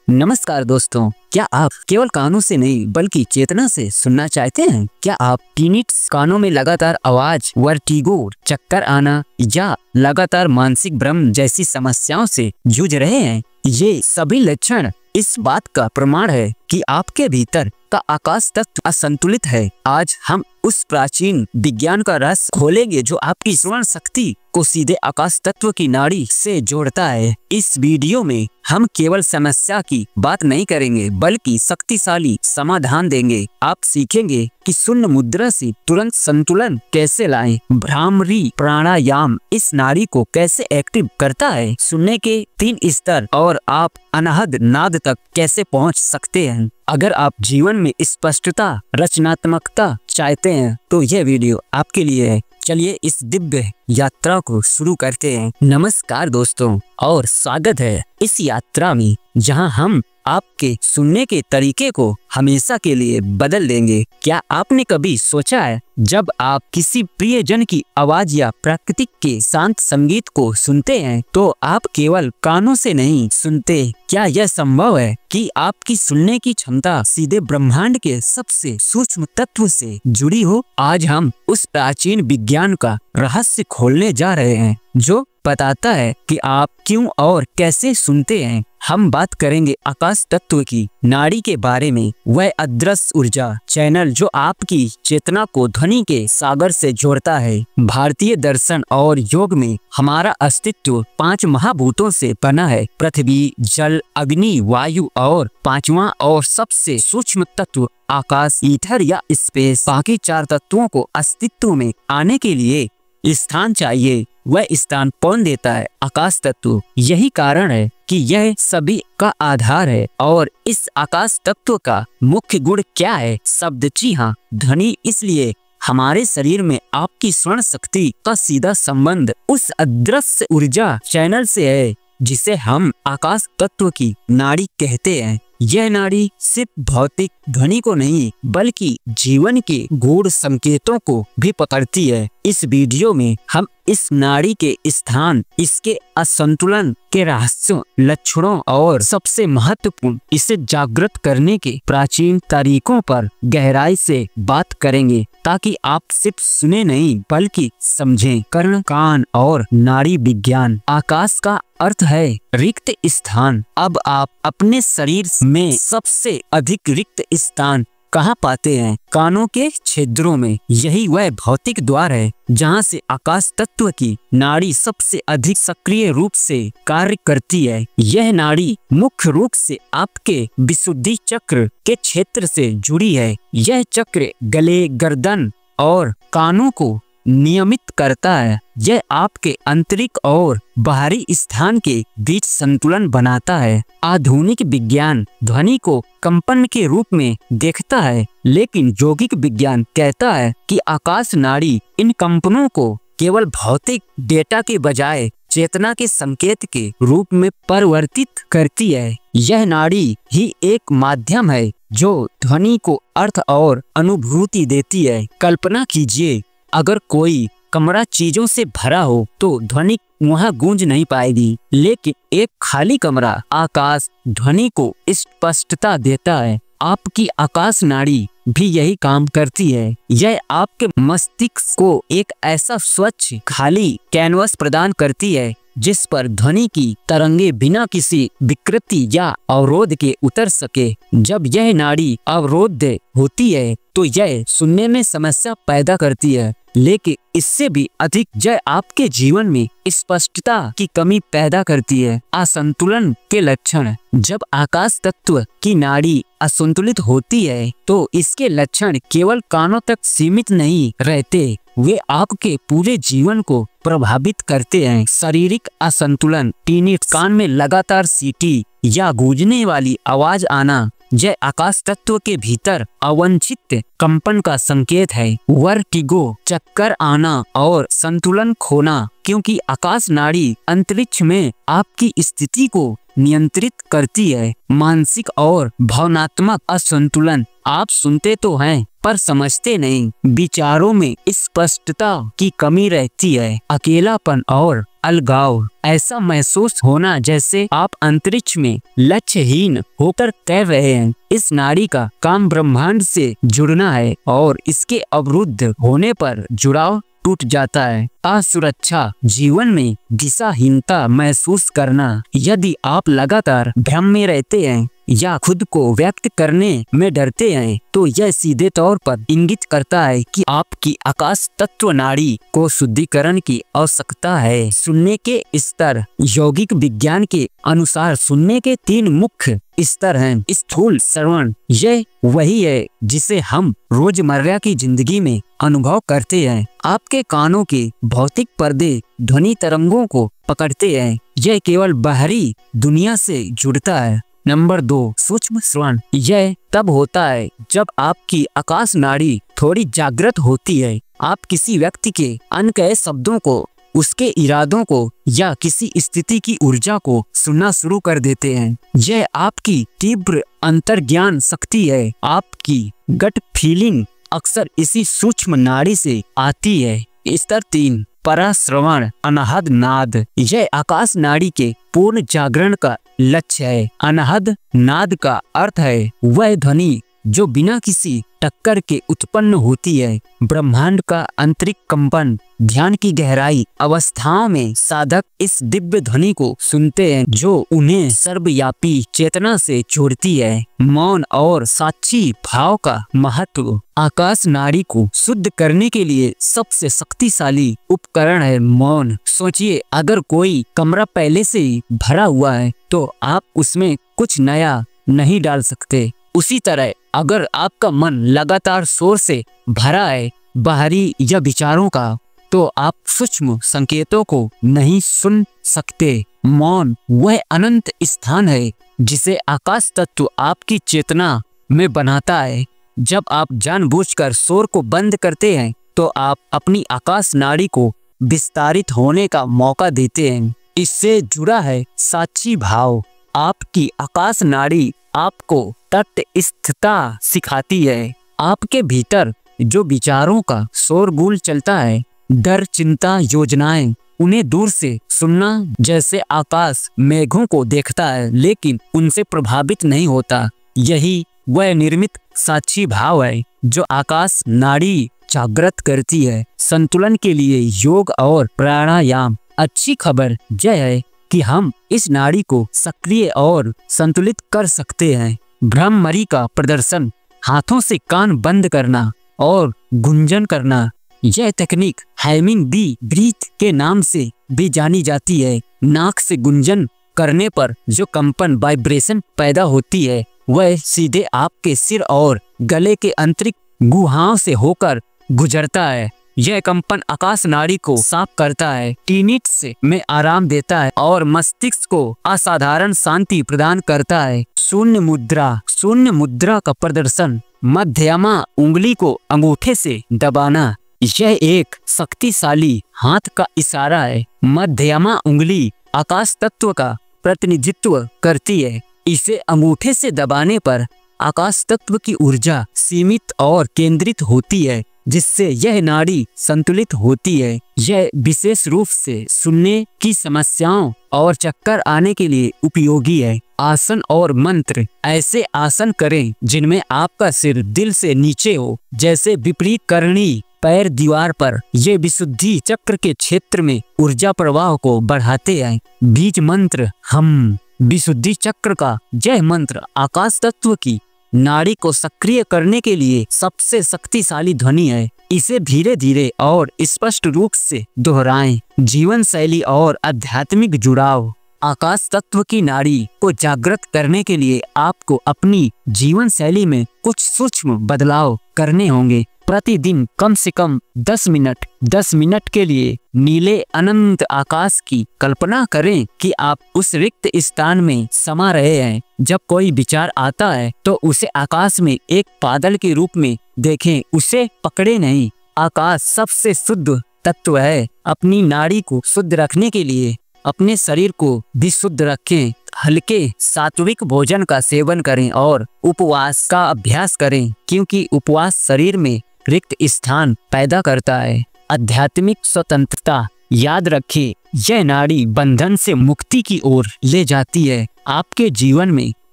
नमस्कार दोस्तों, क्या आप केवल कानों से नहीं बल्कि चेतना से सुनना चाहते हैं? क्या आप टिनिट्स, कानों में लगातार आवाज, वर्टिगो, चक्कर आना या लगातार मानसिक भ्रम जैसी समस्याओं से जूझ रहे हैं? ये सभी लक्षण इस बात का प्रमाण है कि आपके भीतर का आकाश तत्व असंतुलित है। आज हम उस प्राचीन विज्ञान का रहस्य खोलेंगे जो आपकी श्रवण शक्ति को सीधे आकाश तत्व की नाड़ी से जोड़ता है। इस वीडियो में हम केवल समस्या की बात नहीं करेंगे बल्कि शक्तिशाली समाधान देंगे। आप सीखेंगे कि शून्य मुद्रा से तुरंत संतुलन कैसे लाएं, भ्रामरी प्राणायाम इस नाड़ी को कैसे एक्टिव करता है, सुनने के 3 स्तर और आप अनहद नाद तक कैसे पहुंच सकते हैं। अगर आप जीवन में स्पष्टता, रचनात्मकता चाहते हैं तो यह वीडियो आपके लिए है। चलिए इस दिव्य यात्रा को शुरू करते हैं। नमस्कार दोस्तों और स्वागत है इस यात्रा में जहां हम आपके सुनने के तरीके को हमेशा के लिए बदल देंगे। क्या आपने कभी सोचा है जब आप किसी प्रियजन की आवाज या प्राकृतिक के शांत संगीत को सुनते हैं तो आप केवल कानों से नहीं सुनते? क्या यह संभव है कि आपकी सुनने की क्षमता सीधे ब्रह्मांड के सबसे सूक्ष्म तत्व से जुड़ी हो? आज हम उस प्राचीन विज्ञान का रहस्य खोलने जा रहे हैं जो बताता है कि आप क्यों और कैसे सुनते हैं। हम बात करेंगे आकाश तत्व की नाड़ी के बारे में, वह अदृश्य ऊर्जा चैनल जो आपकी चेतना को ध्वनि के सागर से जोड़ता है। भारतीय दर्शन और योग में हमारा अस्तित्व 5 महाभूतों से बना है, पृथ्वी, जल, अग्नि, वायु और 5वां और सबसे सूक्ष्म तत्व आकाश, ईथर या स्पेस। बाकी 4 तत्वों को अस्तित्व में आने के लिए स्थान चाहिए। वह स्थान कौन देता है? आकाश तत्व। यही कारण है कि यह सभी का आधार है। और इस आकाश तत्व का मुख्य गुण क्या है? शब्द। जी हाँ, ध्वनि। इसलिए हमारे शरीर में आपकी श्रवण शक्ति का सीधा संबंध उस अदृश्य ऊर्जा चैनल से है जिसे हम आकाश तत्व की नाड़ी कहते हैं। यह नाड़ी सिर्फ भौतिक ध्वनि को नहीं बल्कि जीवन के गूढ़ संकेतों को भी पकड़ती है। इस वीडियो में हम इस नाड़ी के स्थान, इसके असंतुलन के रहस्यों, लक्षणों और सबसे महत्वपूर्ण इसे जागृत करने के प्राचीन तरीकों पर गहराई से बात करेंगे ताकि आप सिर्फ सुने नहीं बल्कि समझें। कर्ण, कान और नाड़ी विज्ञान। आकाश का अर्थ है रिक्त स्थान। अब आप अपने शरीर में सबसे अधिक रिक्त स्थान कहाँ पाते हैं? कानों के छिद्रों में। यही वह भौतिक द्वार है जहाँ से आकाश तत्व की नाड़ी सबसे अधिक सक्रिय रूप से कार्य करती है। यह नाड़ी मुख्य रूप से आपके विशुद्धि चक्र के क्षेत्र से जुड़ी है। यह चक्र गले, गर्दन और कानों को नियमित करता है। यह आपके आंतरिक और बाहरी स्थान के बीच संतुलन बनाता है। आधुनिक विज्ञान ध्वनि को कंपन के रूप में देखता है, लेकिन यौगिक विज्ञान कहता है कि आकाश नाड़ी इन कंपनों को केवल भौतिक डेटा के बजाय चेतना के संकेत के रूप में परिवर्तित करती है। यह नाड़ी ही एक माध्यम है जो ध्वनि को अर्थ और अनुभूति देती है। कल्पना कीजिए, अगर कोई कमरा चीजों से भरा हो तो ध्वनि वहाँ गूंज नहीं पाएगी, लेकिन एक खाली कमरा आकाश ध्वनि को स्पष्टता देता है। आपकी आकाश नाड़ी भी यही काम करती है। यह आपके मस्तिष्क को एक ऐसा स्वच्छ खाली कैनवस प्रदान करती है जिस पर ध्वनि की तरंगे बिना किसी विकृति या अवरोध के उतर सके। जब यह नाड़ी अवरोध होती है तो यह सुनने में समस्या पैदा करती है, लेकिन इससे भी अधिक यह आपके जीवन में स्पष्टता की कमी पैदा करती है। असंतुलन के लक्षण। जब आकाश तत्व की नाड़ी असंतुलित होती है तो इसके लक्षण केवल कानों तक सीमित नहीं रहते, वे आपके पूरे जीवन को प्रभावित करते हैं। शारीरिक असंतुलन। टिनिट्स, कान में लगातार सीटी या गूंजने वाली आवाज आना, यह आकाश तत्व के भीतर अवांछित कंपन का संकेत है। वर्टिगो, चक्कर आना और संतुलन खोना, क्योंकि आकाश नाड़ी अंतरिक्ष में आपकी स्थिति को नियंत्रित करती है। मानसिक और भावनात्मक असंतुलन। आप सुनते तो हैं पर समझते नहीं। विचारों में स्पष्टता की कमी रहती है। अकेलापन और अलगाव, ऐसा महसूस होना जैसे आप अंतरिक्ष में लक्ष्यहीन होकर तैर रहे हैं। इस नाड़ी का काम ब्रह्मांड से जुड़ना है और इसके अवरुद्ध होने पर जुड़ाव टूट जाता है। असुरक्षा, जीवन में दिशाहीनता महसूस करना। यदि आप लगातार भ्रम में रहते हैं या खुद को व्यक्त करने में डरते हैं तो यह सीधे तौर पर इंगित करता है कि आपकी आकाश तत्व नाड़ी को शुद्धिकरण की आवश्यकता है। सुनने के स्तर, यौगिक विज्ञान के अनुसार सुनने के 3 मुख्य स्तर हैं। स्थूल श्रवण, यह वही है जिसे हम रोजमर्रा की जिंदगी में अनुभव करते हैं। आपके कानों के भौतिक पर्दे ध्वनि तरंगों को पकड़ते हैं। यह केवल बाहरी दुनिया से जुड़ता है। नंबर 2, सूक्ष्म श्रवण। यह तब होता है जब आपकी आकाश नाड़ी थोड़ी जागृत होती है। आप किसी व्यक्ति के अनकहे शब्दों को, उसके इरादों को या किसी स्थिति की ऊर्जा को सुनना शुरू कर देते हैं। यह आपकी तीव्र अंतर्ज्ञान शक्ति है। आपकी गट फीलिंग अक्सर इसी सूक्ष्म नाड़ी से आती है। स्तर 3, पराश्रवण, अनाहद नाद। यह आकाश नाड़ी के पूर्ण जागरण का लक्ष्य है। अनाहद नाद का अर्थ है वह ध्वनि जो बिना किसी टक्कर के उत्पन्न होती है। ब्रह्मांड का आंतरिक कंपन, ध्यान की गहराई अवस्थाओं में साधक इस दिव्य ध्वनि को सुनते हैं जो उन्हें सर्वव्यापी चेतना से जोड़ती है। मौन और साक्षी भाव का महत्व। आकाश नाड़ी को शुद्ध करने के लिए सबसे शक्तिशाली उपकरण है मौन। सोचिए, अगर कोई कमरा पहले से ही भरा हुआ है तो आप उसमें कुछ नया नहीं डाल सकते। उसी तरह अगर आपका मन लगातार शोर से भरा है, बाहरी या विचारों का, तो आप सूक्ष्म संकेतों को नहीं सुन सकते। मौन वह अनंत स्थान है जिसे आकाश तत्व आपकी चेतना में बनाता है। जब आप जानबूझकर शोर को बंद करते हैं तो आप अपनी आकाश नाड़ी को विस्तारित होने का मौका देते हैं। इससे जुड़ा है साक्षी भाव। आपकी आकाश नाड़ी आपको तटस्थता सिखाती है। आपके भीतर जो विचारों का शोरगुल चलता है, डर, चिंता, योजनाएं, उन्हें दूर से सुनना जैसे आकाश मेघों को देखता है लेकिन उनसे प्रभावित नहीं होता। यही वह निर्मित साक्षी भाव है जो आकाश नाड़ी जागृत करती है। संतुलन के लिए योग और प्राणायाम। अच्छी खबर यह है कि हम इस नाड़ी को सक्रिय और संतुलित कर सकते हैं। भ्रमरी का प्रदर्शन, हाथों से कान बंद करना और गुंजन करना। यह तकनीक हैमिंग बी ब्रीथ के नाम से भी जानी जाती है। नाक से गुंजन करने पर जो कंपन, वाइब्रेशन पैदा होती है वह सीधे आपके सिर और गले के आंतरिक गुहाओं से होकर गुजरता है। यह कंपन आकाश नाड़ी को साफ करता है, टिनिट्स में आराम देता है और मस्तिष्क को असाधारण शांति प्रदान करता है। शून्य मुद्रा। शून्य मुद्रा का प्रदर्शन, मध्यमा उंगली को अंगूठे से दबाना। यह एक शक्तिशाली हाथ का इशारा है। मध्यमा उंगली आकाश तत्व का प्रतिनिधित्व करती है। इसे अंगूठे से दबाने पर आकाश तत्व की ऊर्जा सीमित और केंद्रित होती है जिससे यह नाड़ी संतुलित होती है। यह विशेष रूप से सुनने की समस्याओं और चक्कर आने के लिए उपयोगी है। आसन और मंत्र। ऐसे आसन करें जिनमें आपका सिर दिल से नीचे हो, जैसे विपरीत करनी, पैर दीवार पर। ये विशुद्धि चक्र के क्षेत्र में ऊर्जा प्रवाह को बढ़ाते हैं। बीज मंत्र। हम विशुद्धि चक्र का यह मंत्र आकाश तत्व की नाड़ी को सक्रिय करने के लिए सबसे शक्तिशाली ध्वनि है। इसे धीरे धीरे और स्पष्ट रूप से दोहराएं। जीवन शैली और आध्यात्मिक जुड़ाव। आकाश तत्व की नाड़ी को जागृत करने के लिए आपको अपनी जीवन शैली में कुछ सूक्ष्म बदलाव करने होंगे। प्रतिदिन कम से कम 10 मिनट के लिए नीले अनंत आकाश की कल्पना करें कि आप उस रिक्त स्थान में समा रहे हैं। जब कोई विचार आता है तो उसे आकाश में एक बादल के रूप में देखें, उसे पकड़े नहीं। आकाश सबसे शुद्ध तत्व है। अपनी नाड़ी को शुद्ध रखने के लिए अपने शरीर को भी शुद्ध रखें। हल्के सात्विक भोजन का सेवन करें और उपवास का अभ्यास करें, क्योंकि उपवास शरीर में रिक्त स्थान पैदा करता है। आध्यात्मिक स्वतंत्रता। याद रखें, यह नाड़ी बंधन से मुक्ति की ओर ले जाती है। आपके जीवन में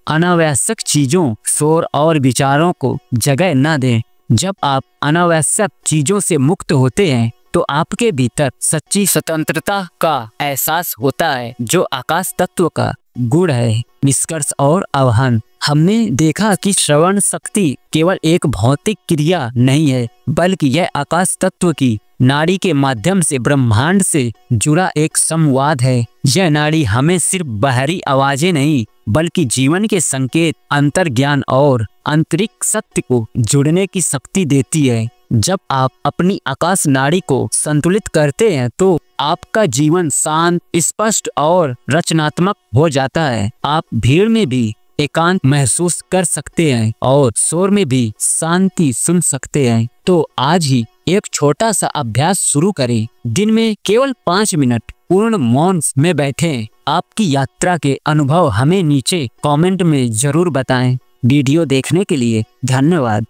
अनावश्यक चीजों, शोर और विचारों को जगह न दें। जब आप अनावश्यक चीजों से मुक्त होते हैं तो आपके भीतर सच्ची स्वतंत्रता का एहसास होता है, जो आकाश तत्व का गुण है। निष्कर्ष और आह्वान। हमने देखा कि श्रवण शक्ति केवल एक भौतिक क्रिया नहीं है, बल्कि यह आकाश तत्व की नाड़ी के माध्यम से ब्रह्मांड से जुड़ा एक संवाद है। यह नाड़ी हमें सिर्फ बाहरी आवाजें नहीं, बल्कि जीवन के संकेत, अंतर्ज्ञान और आंतरिक सत्य को जुड़ने की शक्ति देती है। जब आप अपनी आकाश नाड़ी को संतुलित करते हैं तो आपका जीवन शांत, स्पष्ट और रचनात्मक हो जाता है। आप भीड़ में भी एकांत महसूस कर सकते हैं और शोर में भी शांति सुन सकते हैं। तो आज ही एक छोटा सा अभ्यास शुरू करें। दिन में केवल 5 मिनट पूर्ण मौन में बैठें। आपकी यात्रा के अनुभव हमें नीचे कमेंट में जरूर बताएं। वीडियो देखने के लिए धन्यवाद।